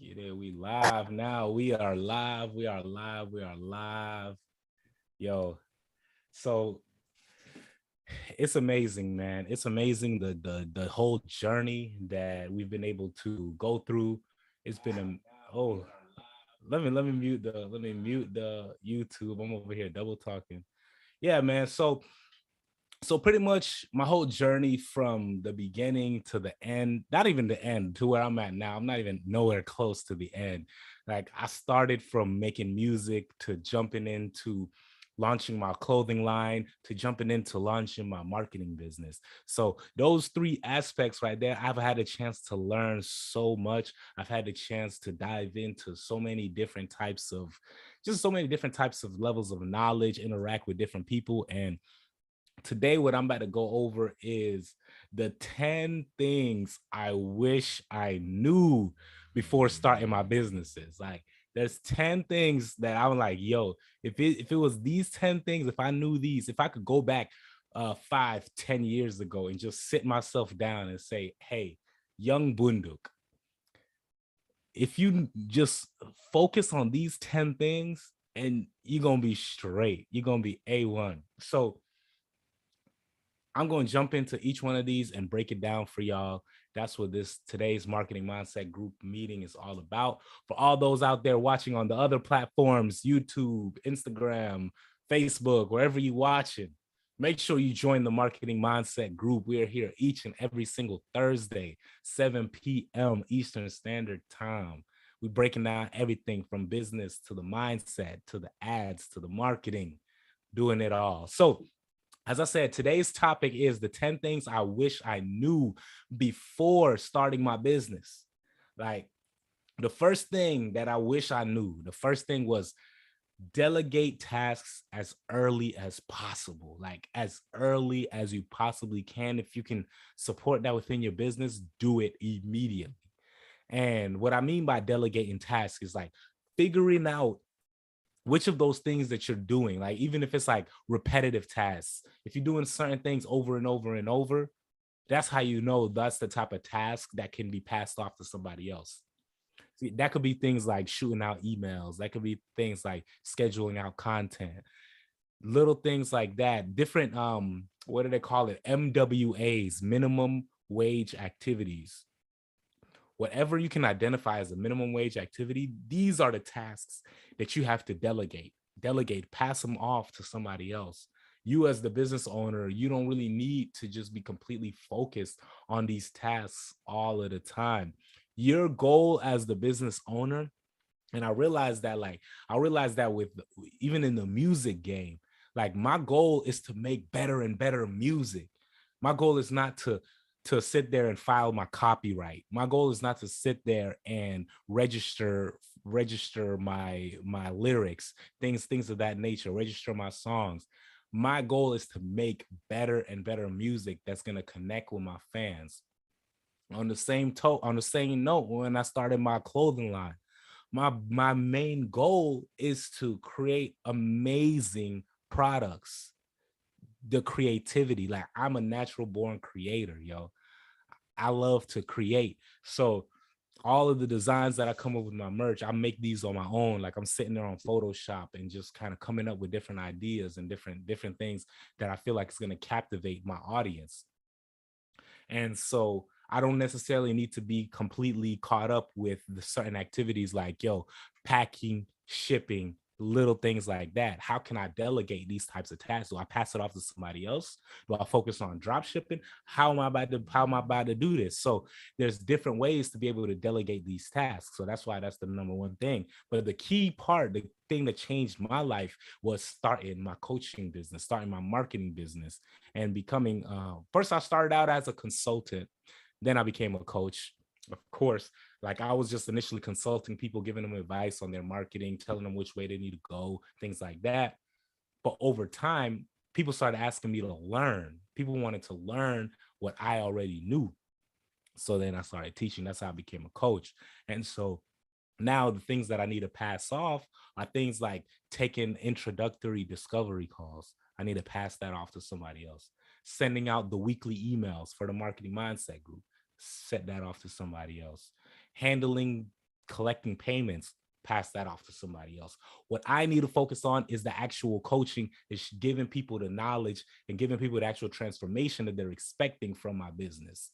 Get it. We live now. We are live. We are live. We are live. Yo. So it's amazing, man. It's amazing the whole journey that we've been able to go through. It's been oh, let me mute the YouTube. I'm over here double talking. Yeah, man. So pretty much my whole journey from the beginning to the end, not even the end to where I'm at now. I'm not even nowhere close to the end. Like I started from making music to jumping into launching my clothing line to jumping into launching my marketing business. So those three aspects right there, I've had a chance to learn so much. I've had a chance to dive into so many different types of levels of knowledge, interact with different people. And today what I'm about to go over is the 10 things I wish I knew before starting my businesses. Like there's 10 things that I'm like, yo, if it was these 10 things, if I knew these, if I could go back 5, 10 years ago and just sit myself down and say, hey, young Bunduk, if you just focus on these 10 things and you're gonna be straight, you're gonna be A1. So I'm going to jump into each one of these and break it down for y'all. That's what this today's marketing mindset group meeting is all about. For all those out there watching on the other platforms, YouTube, Instagram, Facebook, wherever you watching, make sure you join the marketing mindset group. We are here each and every single Thursday, 7 p.m. Eastern Standard Time. We're breaking down everything from business to the mindset, to the ads, to the marketing, doing it all. So as I said, today's topic is the 10 things I wish I knew before starting my business. Like the first thing that I wish I knew, the first thing was delegate tasks as early as possible, like as early as you possibly can. If you can support that within your business, do it immediately. And what I mean by delegating tasks is like figuring out which of those things that you're doing, like even if it's like repetitive tasks, if you're doing certain things over and over and over, that's how you know that's the type of task that can be passed off to somebody else. See, that could be things like shooting out emails, that could be things like scheduling out content, little things like that, different what do they call it, MWAs, minimum wage activities. Whatever you can identify as a minimum wage activity, these are the tasks that you have to delegate, pass them off to somebody else. You as the business owner, you don't really need to just be completely focused on these tasks all of the time. Your goal as the business owner, and I realized that with even in the music game, like my goal is to make better and better music. My goal is not to sit there and file my copyright. My goal is not to sit there and register my lyrics, things of that nature, register my songs. My goal is to make better and better music that's going to connect with my fans. On the same note, when I started my clothing line, my main goal is to create amazing products. The creativity, like I'm a natural born creator, yo. I love to create. So all of the designs that I come up with my merch, I make these on my own. Like I'm sitting there on Photoshop and just kind of coming up with different ideas and different things that I feel like is going to captivate my audience. And so I don't necessarily need to be completely caught up with the certain activities like, yo, packing, shipping, little things like that. How can I delegate these types of tasks? Do I pass it off to somebody else? Do I focus on drop shipping? How am I about to do this? So there's different ways to be able to delegate these tasks. So that's why that's the number one thing. But the key part, the thing that changed my life was starting my coaching business, starting my marketing business, and becoming first I started out as a consultant, then I became a coach. Of course, like I was just initially consulting people, giving them advice on their marketing, telling them which way they need to go, things like that. But over time, people started asking me to learn. People wanted to learn what I already knew. So then I started teaching. That's how I became a coach. And so now the things that I need to pass off are things like taking introductory discovery calls. I need to pass that off to somebody else. Sending out the weekly emails for the marketing mindset group, set that off to somebody else. Handling collecting payments, pass that off to somebody else. What I need to focus on is the actual coaching, is giving people the knowledge and giving people the actual transformation that they're expecting from my business.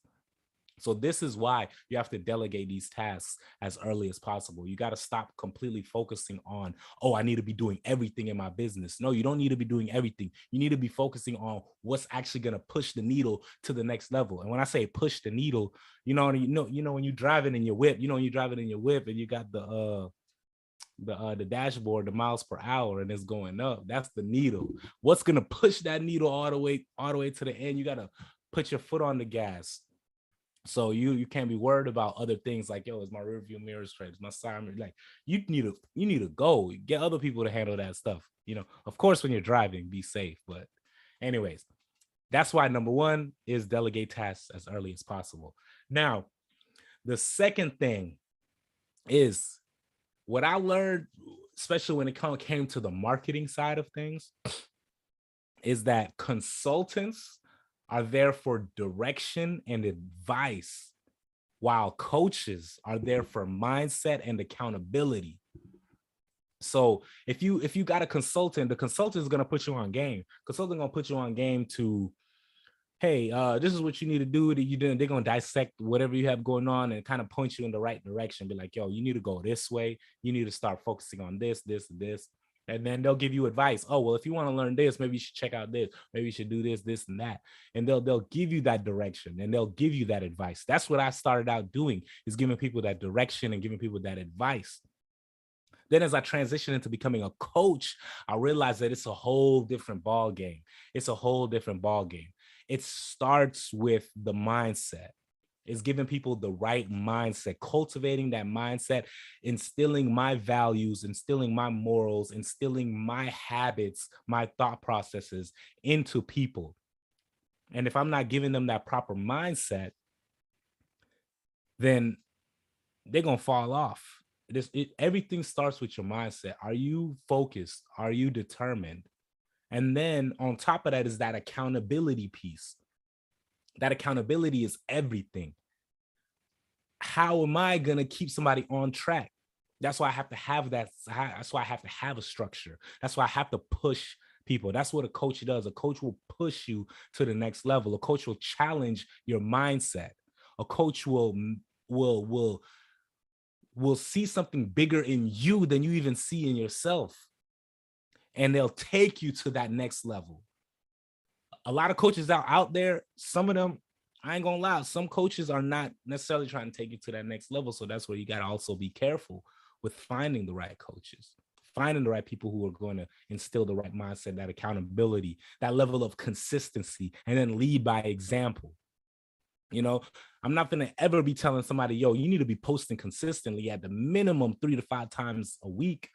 So this is why you have to delegate these tasks as early as possible. You got to stop completely focusing on, oh, I need to be doing everything in my business. No, you don't need to be doing everything. You need to be focusing on what's actually going to push the needle to the next level. And when I say push the needle, when you're driving in your whip, when you're driving in your whip and you got the dashboard, the miles per hour, and it's going up, that's the needle. What's going to push that needle all the way to the end? You got to put your foot on the gas. So you can't be worried about other things like, yo, is my rear view mirror straight? Is my side mirror? Like, you need to go get other people to handle that stuff. Of course, when you're driving, be safe. But anyways, that's why number one is delegate tasks as early as possible. Now, the second thing is what I learned, especially when it came to the marketing side of things, is that consultants are there for direction and advice, while coaches are there for mindset and accountability. So if you got a consultant, the consultant is going to put you on game. Consultant going to put you on game to, hey, this is what you need to do. That you didn't. They're going to dissect whatever you have going on and kind of point you in the right direction. Be like, yo, you need to go this way. You need to start focusing on this, this, and this. And then they'll give you advice. Oh, well, if you want to learn this, maybe you should check out this. Maybe you should do this, this, and that. And they'll give you that direction and they'll give you that advice. That's what I started out doing, is giving people that direction and giving people that advice. Then as I transitioned into becoming a coach, I realized that it's a whole different ball game. It's a whole different ball game. It starts with the mindset. Is giving people the right mindset, cultivating that mindset, instilling my values, instilling my morals, instilling my habits, my thought processes into people. And if I'm not giving them that proper mindset, then they're going to fall off. Everything starts with your mindset. Are you focused? Are you determined? And then on top of that is that accountability piece. That accountability is everything. How am I going to keep somebody on track? That's why I have to have that. That's why I have to have a structure. That's why I have to push people. That's what a coach does. A coach will push you to the next level. A coach will challenge your mindset. A coach will see something bigger in you than you even see in yourself. And they'll take you to that next level. A lot of coaches out there, some of them, I ain't gonna lie, some coaches are not necessarily trying to take you to that next level. So that's where you got to also be careful with finding the right coaches, finding the right people who are going to instill the right mindset, that accountability, that level of consistency, and then lead by example. I'm not going to ever be telling somebody, yo, you need to be posting consistently at the minimum 3 to 5 times a week.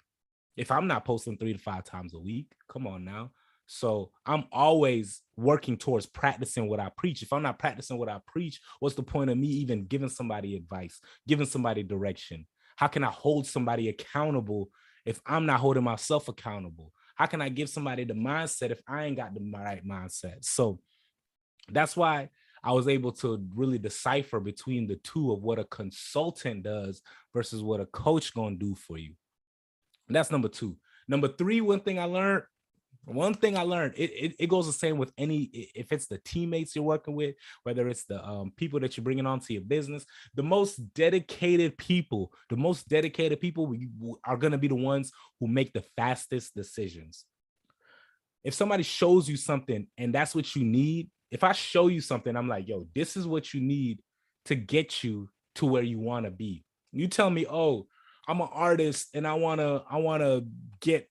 If I'm not posting 3 to 5 times a week, come on now. So I'm always working towards practicing what I preach. If I'm not practicing what I preach, what's the point of me even giving somebody advice, giving somebody direction? How can I hold somebody accountable if I'm not holding myself accountable? How can I give somebody the mindset if I ain't got the right mindset? So that's why I was able to really decipher between the two of what a consultant does versus what a coach gonna do for you. And that's number 2. Number 3, one thing I learned, it goes the same with if it's the teammates you're working with, whether it's the people that you're bringing onto your business. The most dedicated people are going to be the ones who make the fastest decisions. If somebody shows you something and that's what you need, if I show you something, I'm like, yo, this is what you need to get you to where you want to be. You tell me, oh, I'm an artist and I want to get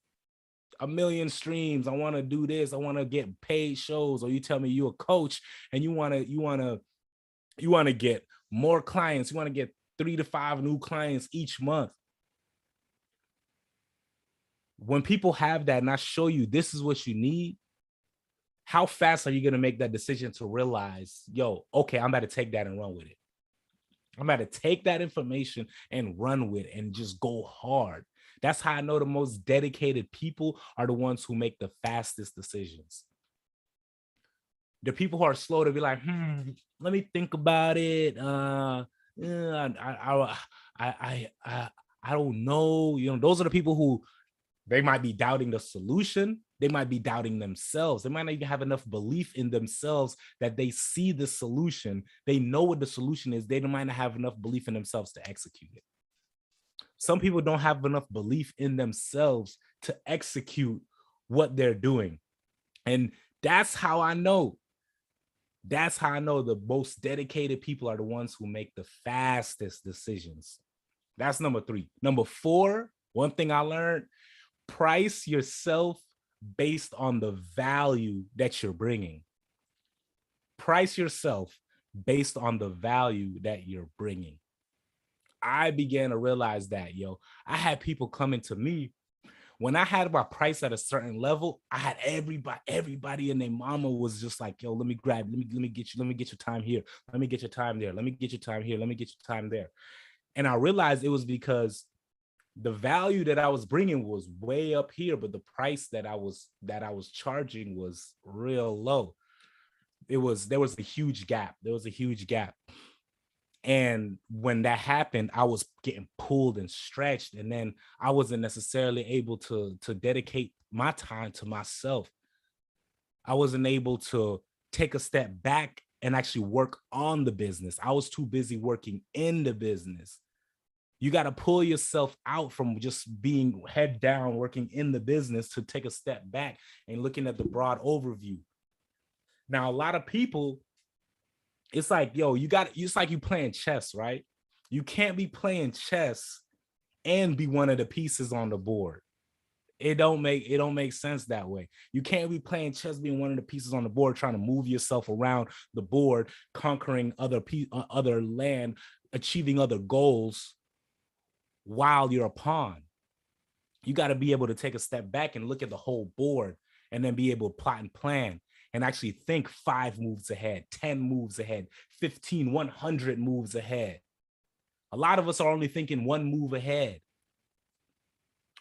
1 million streams. I want to do this. I want to get paid shows. Or you tell me you're a coach and you want to get more clients. You want to get 3 to 5 new clients each month. When people have that and I show you this is what you need, how fast are you going to make that decision to realize, yo, okay, I'm about to take that and run with it. I'm about to take that information and run with it and just go hard. That's how I know the most dedicated people are the ones who make the fastest decisions. The people who are slow to be like, let me think about it. I I don't know. Those are the people who they might be doubting the solution. They might be doubting themselves. They might not even have enough belief in themselves that they see the solution. They know what the solution is. They might not have enough belief in themselves to execute it. Some people don't have enough belief in themselves to execute what they're doing. And that's how I know. That's how I know the most dedicated people are the ones who make the fastest decisions. That's number 3. Number 4, one thing I learned, price yourself based on the value that you're bringing. Price yourself based on the value that you're bringing. I began to realize that, I had people coming to me when I had my price at a certain level. I had everybody and their mama was just like, yo, let me get your time here. Let me get your time there. Let me get your time here. Let me get your time there. And I realized it was because the value that I was bringing was way up here, but the price that I was charging was real low. There was a huge gap. And when that happened, I was getting pulled and stretched. And then I wasn't necessarily able to dedicate my time to myself. I wasn't able to take a step back and actually work on the business. I was too busy working in the business. You got to pull yourself out from just being head down, working in the business, to take a step back and looking at the broad overview. Now, a lot of people, it's like, it's like you playing chess, right? You can't be playing chess and be one of the pieces on the board. It don't make sense that way. You can't be playing chess, being one of the pieces on the board, trying to move yourself around the board, conquering other land, achieving other goals while you're a pawn. You got to be able to take a step back and look at the whole board, and then be able to plot and plan and actually think 5 moves ahead, 10 moves ahead, 15, 100 moves ahead. A lot of us are only thinking 1 move ahead.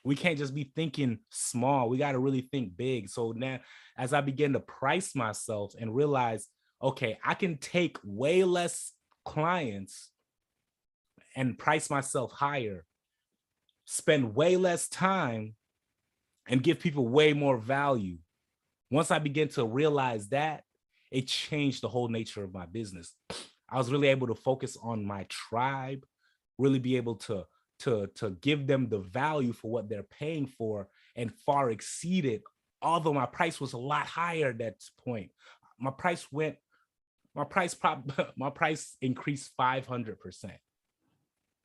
We can't just be thinking small. We got to really think big. So now, as I begin to price myself and realize, okay, I can take way less clients and price myself higher, spend way less time, and give people way more value. Once I began to realize that, it changed the whole nature of my business. I was really able to focus on my tribe, really be able to give them the value for what they're paying for, and far exceeded, although my price was a lot higher at that point. My price increased 500%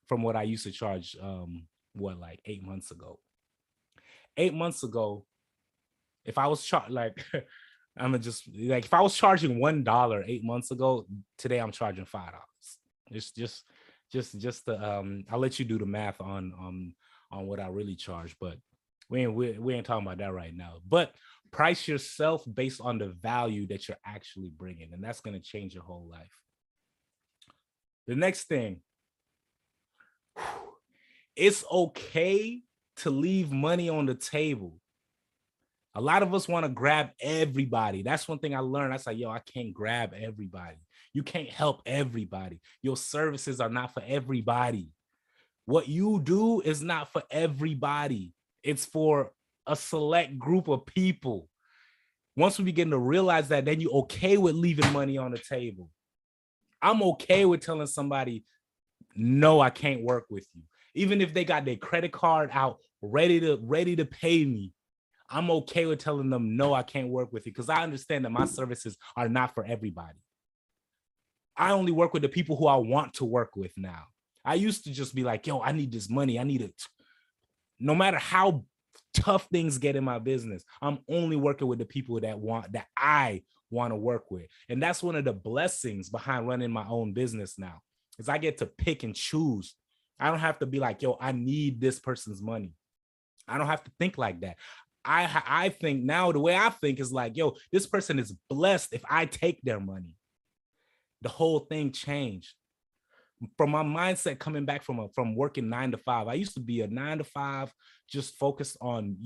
from what I used to charge, like 8 months ago. 8 months ago, if I was if I was charging $1 8 months ago, today I'm charging $5. Just to I'll let you do the math on what I really charge, but we ain't talking about that right now. But price yourself based on the value that you're actually bringing, and that's going to change your whole life. The next thing, it's okay to leave money on the table. A lot of us want to grab everybody. That's one thing I learned. I said, I can't grab everybody. You can't help everybody. Your services are not for everybody. What you do is not for everybody. It's for a select group of people. Once we begin to realize that, then you're okay with leaving money on the table. I'm okay with telling somebody, no, I can't work with you. Even if they got their credit card out, ready to pay me, I'm okay with telling them, no, I can't work with you, because I understand that my services are not for everybody. I only work with the people who I want to work with now. I used to just be like, I need this money. I need it. No matter how tough things get in my business, I'm only working with the people that I want to work with. And that's one of the blessings behind running my own business now, is I get to pick and choose. I don't have to be like, I need this person's money. I don't have to think like that. I think now, the way I think is like, this person is blessed if I take their money. The whole thing changed. From my mindset coming back from working 9 to 5. I used to be a 9 to 5, just focused on,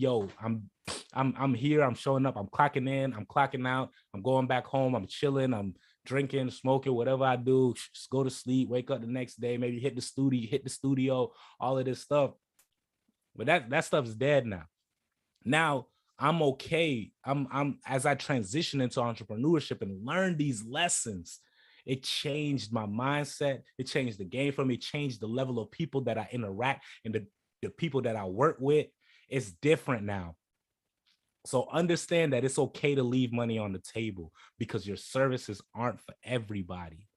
I'm here, I'm showing up, I'm clocking in, I'm clocking out, I'm going back home, I'm chilling, I'm drinking, smoking, whatever I do, just go to sleep, wake up the next day, maybe hit the studio, all of this stuff. But that stuff's dead now. Now I'm okay. I'm as I transition into entrepreneurship and learn these lessons, it changed my mindset. It changed the game for me. It changed the level of people that I interact and the people that I work with. It's different now. So understand that it's okay to leave money on the table because your services aren't for everybody.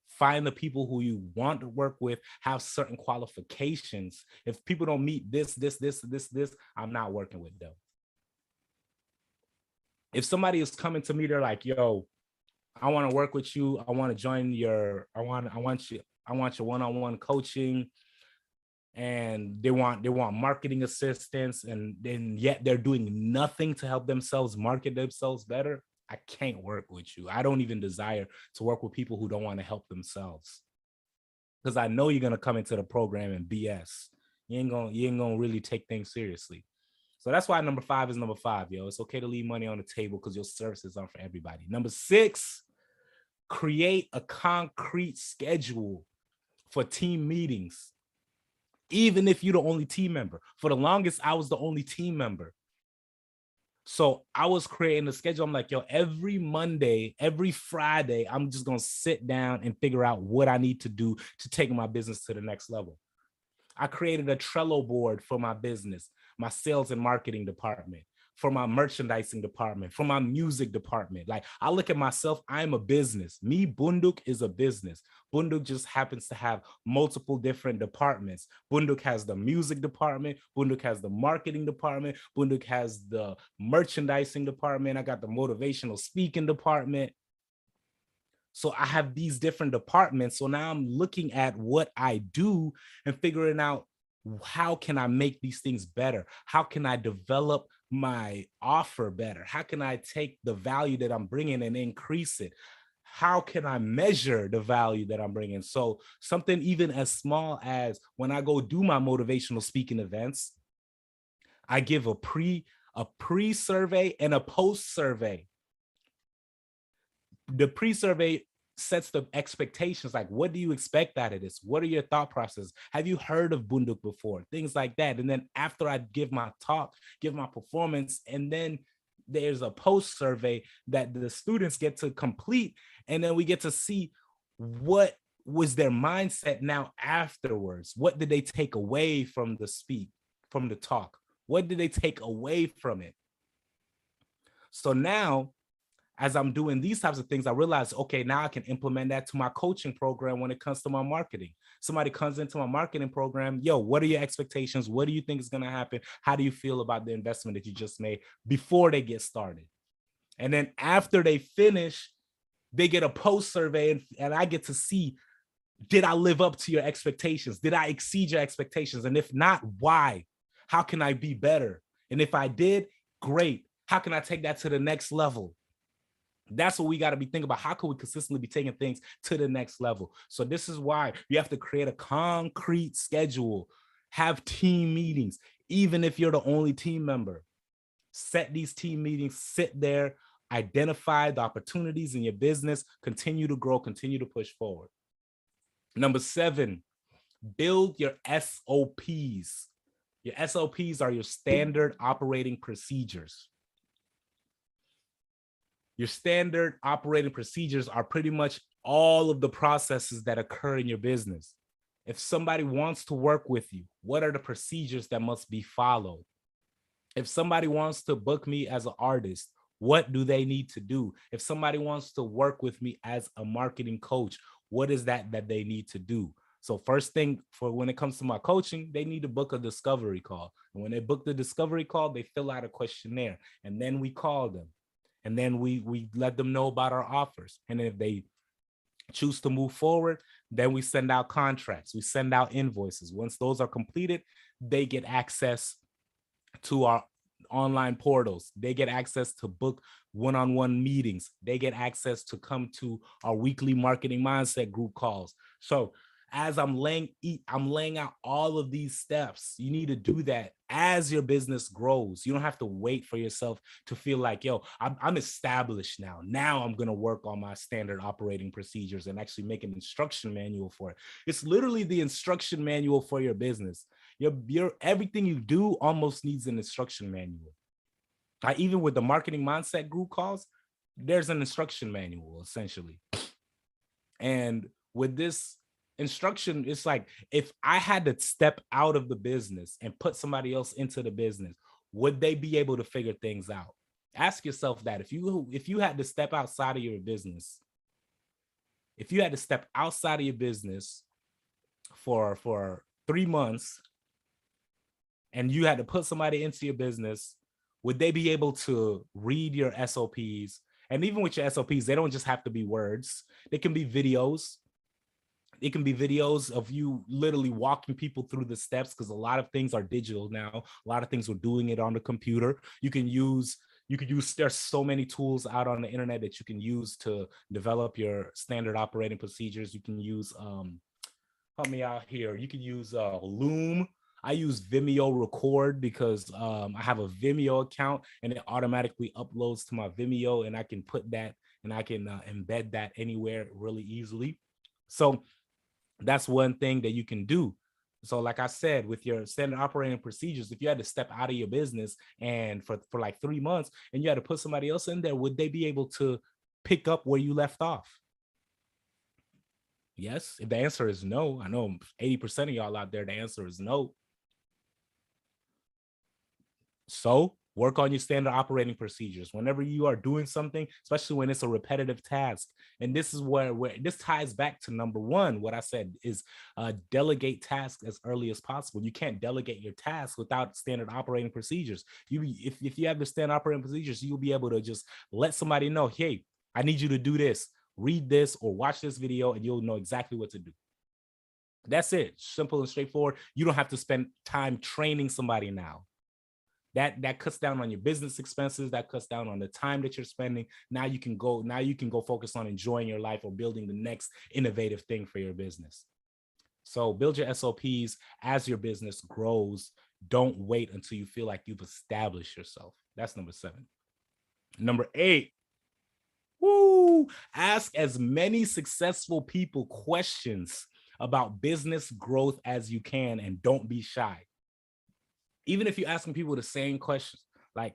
Find the people who you want to work with, have certain qualifications. If people don't meet this, I'm not working with them. If somebody is coming to me, they're like, yo, I want to work with you. I want to join your, I want your one-on-one coaching. And they want marketing assistance, and then yet they're doing nothing to help themselves market themselves better. I can't work with you. I don't even desire to work with people who don't want to help themselves, because I know you're gonna come into the program and BS. You ain't gonna really take things seriously. So that's why number 5 is number 5, yo. It's okay to leave money on the table because your services aren't for everybody. Number 6, create a concrete schedule for team meetings. Even if you're the only team member. For the longest, I was the only team member. So I was creating a schedule. I'm like, yo, every Monday, every Friday, I'm just going to sit down and figure out what I need to do to take my business to the next level. I created a Trello board for my business, my sales and marketing department, for my merchandising department, for my music department. Like, I look at myself, I'm a business. Me, Bunduk, is a business. Bunduk just happens to have multiple different departments. Bunduk has the music department. Bunduk has the marketing department. Bunduk has the merchandising department. I got the motivational speaking department. So I have these different departments. So now I'm looking at what I do and figuring out, how can I make these things better? How can I develop my offer better? How can I take the value that I'm bringing and increase it? How can I measure the value that I'm bringing? So something even as small as when I go do my motivational speaking events, I give a pre-survey and a post-survey. The pre-survey sets the expectations, like, what do you expect out of this? What are your thought processes? Have you heard of Bunduk before? Things like that. And then after I give my talk, give my performance, and then there's a post survey that the students get to complete, and then we get to see what was their mindset now afterwards. What did they take away from the talk? What did they take away from it? So now, as I'm doing these types of things, I realize, okay, now I can implement that to my coaching program when it comes to my marketing. Somebody comes into my marketing program, yo, what are your expectations? What do you think is going to happen? How do you feel about the investment that you just made before they get started? And then after they finish, they get a post survey, and I get to see, did I live up to your expectations? Did I exceed your expectations? And if not, why? How can I be better? And if I did, great. How can I take that to the next level? That's what we got to be thinking about. How can we consistently be taking things to the next level? So this is why you have to create a concrete schedule, have team meetings, even if you're the only team member. Set these team meetings, sit there, identify the opportunities in your business, continue to grow, continue to push forward. Number 7, build your SOPs. Your SOPs are your standard operating procedures. Your standard operating procedures are pretty much all of the processes that occur in your business. If somebody wants to work with you, what are the procedures that must be followed? If somebody wants to book me as an artist, what do they need to do? If somebody wants to work with me as a marketing coach, what is that they need to do? So first thing, for when it comes to my coaching, they need to book a discovery call. And when they book the discovery call, they fill out a questionnaire, and then we call them. And then we let them know about our offers. And if they choose to move forward, then we send out contracts. We send out invoices. Once those are completed, they get access to our online portals. They get access to book one-on-one meetings. They get access to come to our weekly marketing mindset group calls. So as I'm laying out all of these steps. You need to do that as your business grows. You don't have to wait for yourself to feel like, yo, I'm established now. Now I'm going to work on my standard operating procedures and actually make an instruction manual for it. It's literally the instruction manual for your business. Your everything you do almost needs an instruction manual. Even with the marketing mindset group calls, there's an instruction manual essentially. And with this instruction, it's like, if I had to step out of the business and put somebody else into the business, would they be able to figure things out? Ask yourself that. If you had to step outside of your business, if you had to step outside of your business for 3 months and you had to put somebody into your business, would they be able to read your SOPs? And even with your SOPs, they don't just have to be words. They can be videos. It can be videos of you literally walking people through the steps, because a lot of things are digital now. A lot of things we're doing it on the computer. There's so many tools out on the internet that you can use to develop your standard operating procedures. You can use, help me out here. You can use Loom. I use Vimeo Record because I have a Vimeo account and it automatically uploads to my Vimeo, and I can put that and I can embed that anywhere really easily. So that's one thing that you can do. So like I said, with your standard operating procedures, if you had to step out of your business and for like 3 months and you had to put somebody else in there, would they be able to pick up where you left off? Yes. If the answer is no, I know 80% of y'all out there, the answer is no. So work on your standard operating procedures whenever you are doing something, especially when it's a repetitive task. And this is where this ties back to number one. What I said is delegate tasks as early as possible. You can't delegate your tasks without standard operating procedures. If you have the standard operating procedures, you'll be able to just let somebody know, hey, I need you to do this, read this, or watch this video, and you'll know exactly what to do. That's it. Simple and straightforward. You don't have to spend time training somebody now. That cuts down on your business expenses. That cuts down on the time that you're spending. Now you can go focus on enjoying your life or building the next innovative thing for your business. So build your SOPs as your business grows. Don't wait until you feel like you've established yourself. That's number 7. Number 8. Ask as many successful people questions about business growth as you can, and don't be shy. Even if you're asking people the same questions, like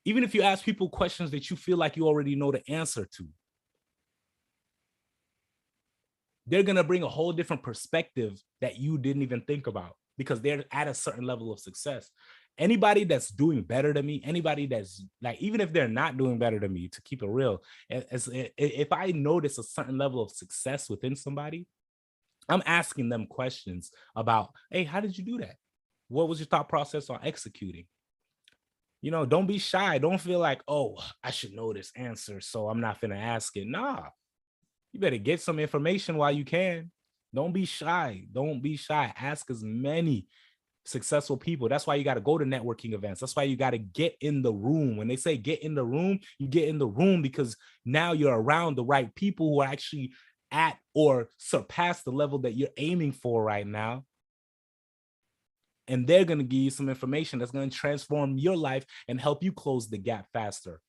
even if you ask people questions that you feel like you already know the answer to, they're going to bring a whole different perspective that you didn't even think about, because they're at a certain level of success. Anybody that's doing better than me, anybody that's like, even if they're not doing better than me, to keep it real, if I notice a certain level of success within somebody, I'm asking them questions about, hey, how did you do that? What was your thought process on executing? Don't be shy. Don't feel like, oh, I should know this answer, so I'm not going to ask it. Nah, you better get some information while you can. Don't be shy. Don't be shy. Ask as many successful people. That's why you got to go to networking events. That's why you got to get in the room. When they say get in the room, you get in the room because now you're around the right people who are actually at or surpass the level that you're aiming for right now. And they're going to give you some information that's going to transform your life and help you close the gap faster.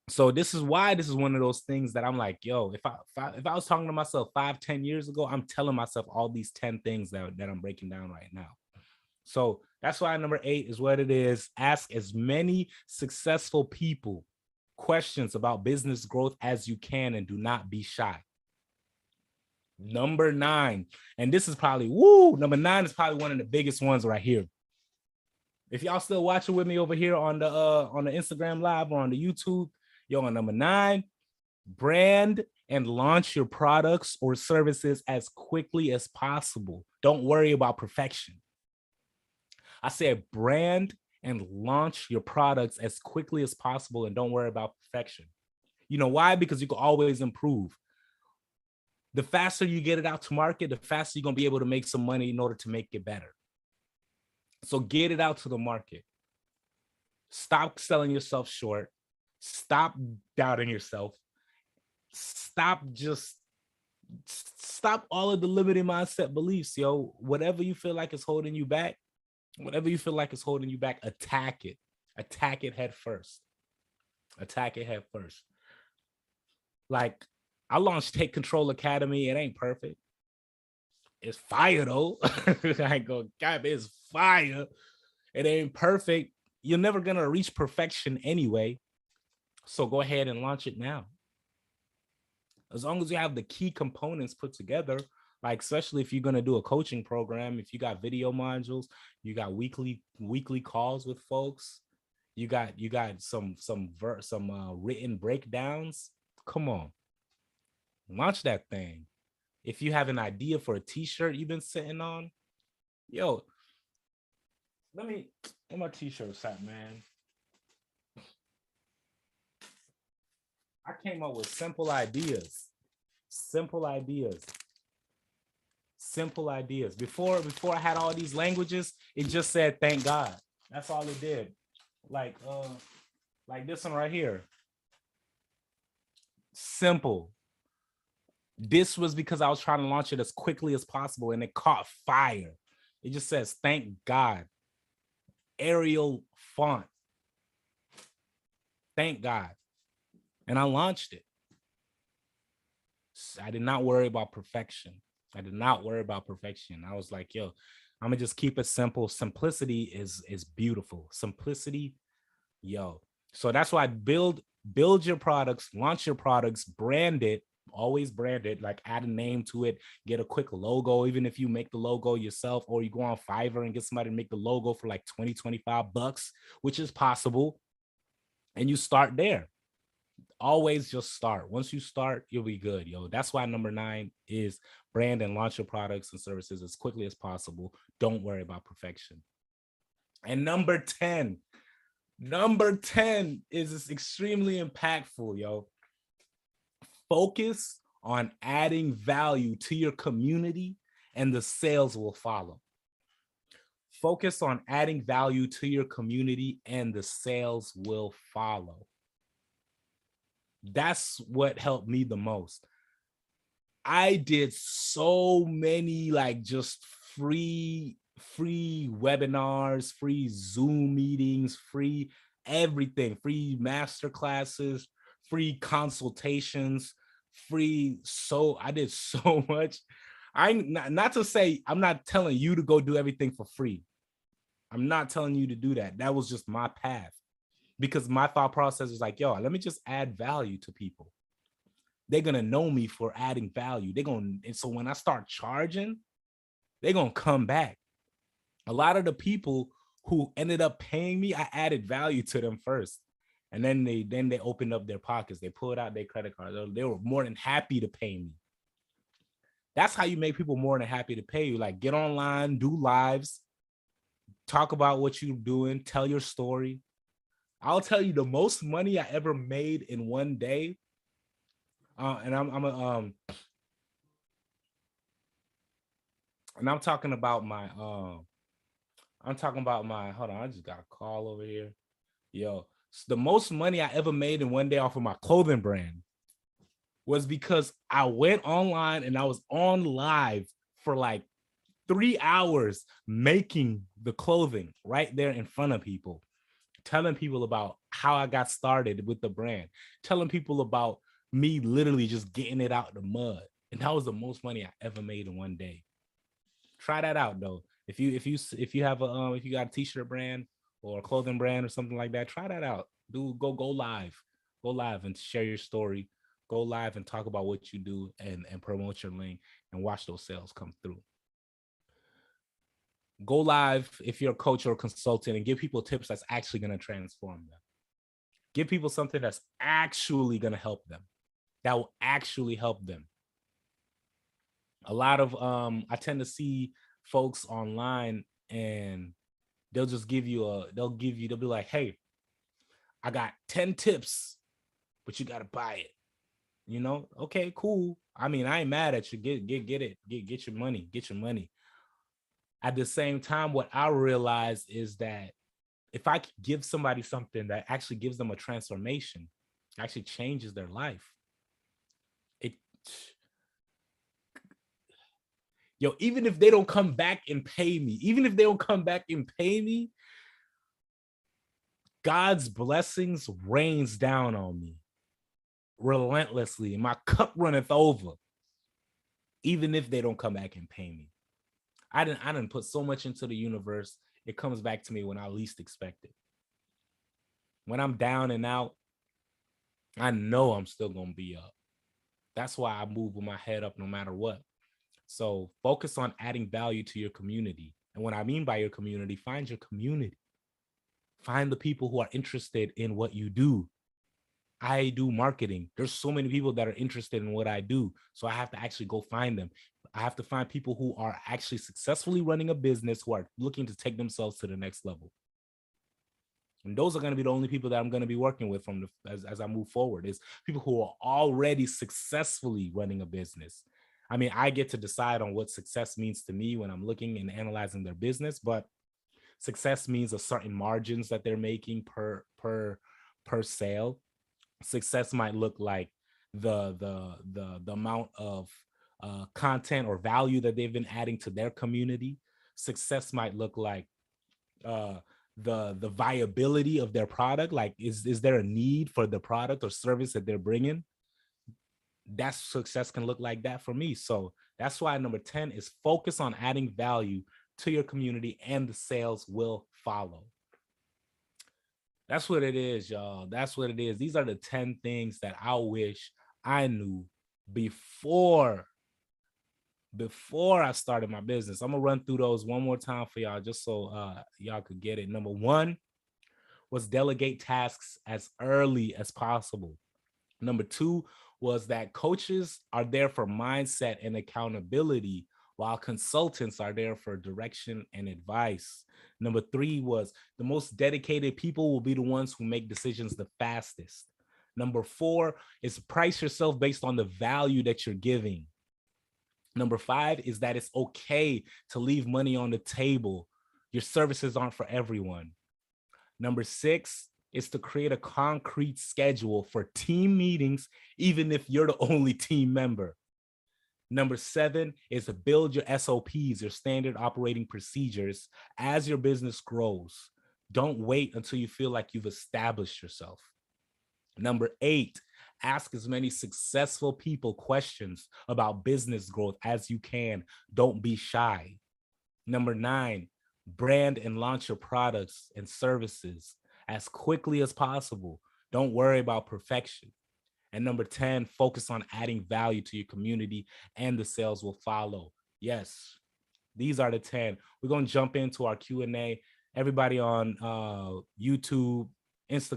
So this is why this is one of those things that I'm like, yo, if I was talking to myself 5-10 years ago, I'm telling myself all these 10 things that I'm breaking down right now. So that's why number 8 is what it is. Ask as many successful people questions about business growth as you can, and do not be shy. Number 9, and this is probably, number 9 is probably one of the biggest ones right here. If y'all still watching with me over here on the Instagram live or on the YouTube, on number 9, brand and launch your products or services as quickly as possible. Don't worry about perfection. I said brand and launch your products as quickly as possible, and don't worry about perfection. You know why? Because you can always improve. The faster you get it out to market, the faster you're going to be able to make some money in order to make it better. So get it out to the market. Stop selling yourself short. Stop doubting yourself. Stop just Stop all of the limiting mindset beliefs, yo. Whatever you feel like is holding you back, whatever you feel like is holding you back, attack it. Attack it head first. Attack it head first. Like, I launched Take Control Academy. It ain't perfect. It's fire though. I ain't gonna cap, it's fire. It ain't perfect. You're never gonna reach perfection anyway. So go ahead and launch it now. As long as you have the key components put together, like especially if you're gonna do a coaching program, if you got video modules, you got weekly calls with folks, you got some written breakdowns. Come on, launch that thing. If you have an idea for a t-shirt you've been sitting on, yo, where my t-shirts at, man? I came up with simple ideas. Simple ideas. Simple ideas. Before I had all these languages, it just said thank God. That's all it did. Like this one right here. Simple. This was because I was trying to launch it as quickly as possible and it caught fire. It just says thank God. Arial font. Thank God. And I launched it. I did not worry about perfection. I did not worry about perfection. I was like, yo, I'm gonna just keep it simple. Simplicity is beautiful. Simplicity, yo. So that's why I build your products, launch your products, brand it, always brand it, like add a name to it, get a quick logo, even if you make the logo yourself, or you go on Fiverr and get somebody to make the logo for like 20, 25 bucks, which is possible. And you start there. Always just start. Once you start, you'll be good, yo. That's why number 9 is brand and launch your products and services as quickly as possible. Don't worry about perfection. And number 10 is extremely impactful, yo. Focus on adding value to your community and the sales will follow. Focus on adding value to your community and the sales will follow. That's what helped me the most. I did so many like just free webinars, free Zoom meetings, free everything, free master classes, free consultations, free. So I did so much. I'm not to say I'm not telling you to go do everything for free. I'm not telling you to do that. That was just my path. Because my thought process is like, yo, let me just add value to people. They're going to know me for adding value. And so when I start charging, they're going to come back. A lot of the people who ended up paying me, I added value to them first. And then they opened up their pockets. They pulled out their credit card. They were more than happy to pay me. That's how you make people more than happy to pay you. Like get online, do lives, talk about what you're doing, tell your story. I'll tell you the most money I ever made in one day. And I'm talking about my hold on, I just got a call over here. Yo, the most money I ever made in one day off of my clothing brand was because I went online and I was on live for like 3 hours making the clothing right there in front of people, telling people about how I got started with the brand, telling people about me literally just getting it out the mud. And that was the most money I ever made in one day. Try that out though. If you have if you got a t-shirt brand or a clothing brand or something like that, try that out. Go live and share your story. Go live and talk about what you do and promote your link and watch those sales come through. Go live if you're a coach or a consultant and give people tips that's actually going to transform them. Give people something that's actually going to help them. That will actually help them. A lot of I tend to see folks online and they'll be like, hey, I got 10 tips, but you got to buy it. You know, okay, cool. I mean, I ain't mad at you. Get it. Get your money. At the same time, what I realize is that if I give somebody something that actually gives them a transformation, actually changes their life, Yo, even if they don't come back and pay me, God's blessings rains down on me relentlessly. My cup runneth over, even if they don't come back and pay me. I didn't put so much into the universe. It comes back to me when I least expect it. When I'm down and out, I know I'm still gonna be up. That's why I move with my head up no matter what. So focus on adding value to your community. And what I mean by your community, find your community. Find the people who are interested in what you do. I do marketing. There's so many people that are interested in what I do. So I have to actually go find them. I have to find people who are actually successfully running a business, who are looking to take themselves to the next level. And those are going to be the only people that I'm going to be working with as I move forward, is people who are already successfully running a business. I mean, I get to decide on what success means to me when I'm looking and analyzing their business, but success means a certain margins that they're making per sale. Success might look like the amount of content or value that they've been adding to their community. Success might look like the viability of their product. Like, is there a need for the product or service that they're bringing? That success can look like that for me. So that's why number 10 is focus on adding value to your community, and the sales will follow. That's what it is, y'all. That's what it is. These are the 10 things that I wish I knew before I started my business. I'm gonna run through those one more time for y'all, just so y'all could get it. Number 1 was delegate tasks as early as possible. Number 2 was that coaches are there for mindset and accountability, while consultants are there for direction and advice. Number 3 was the most dedicated people will be the ones who make decisions the fastest. Number 4 is price yourself based on the value that you're giving. Number 5 is that it's okay to leave money on the table. Your services aren't for everyone. Number 6 is to create a concrete schedule for team meetings, even if you're the only team member. Number 7 is to build your SOPs, your standard operating procedures, as your business grows. Don't wait until you feel like you've established yourself. Number 8, ask as many successful people questions about business growth as you can. Don't be shy. Number 9, brand and launch your products and services as quickly as possible. Don't worry about perfection. And number 10, focus on adding value to your community, and the sales will follow. Yes, these are the 10. We're going to jump into our Q&A. Everybody on YouTube, Instagram,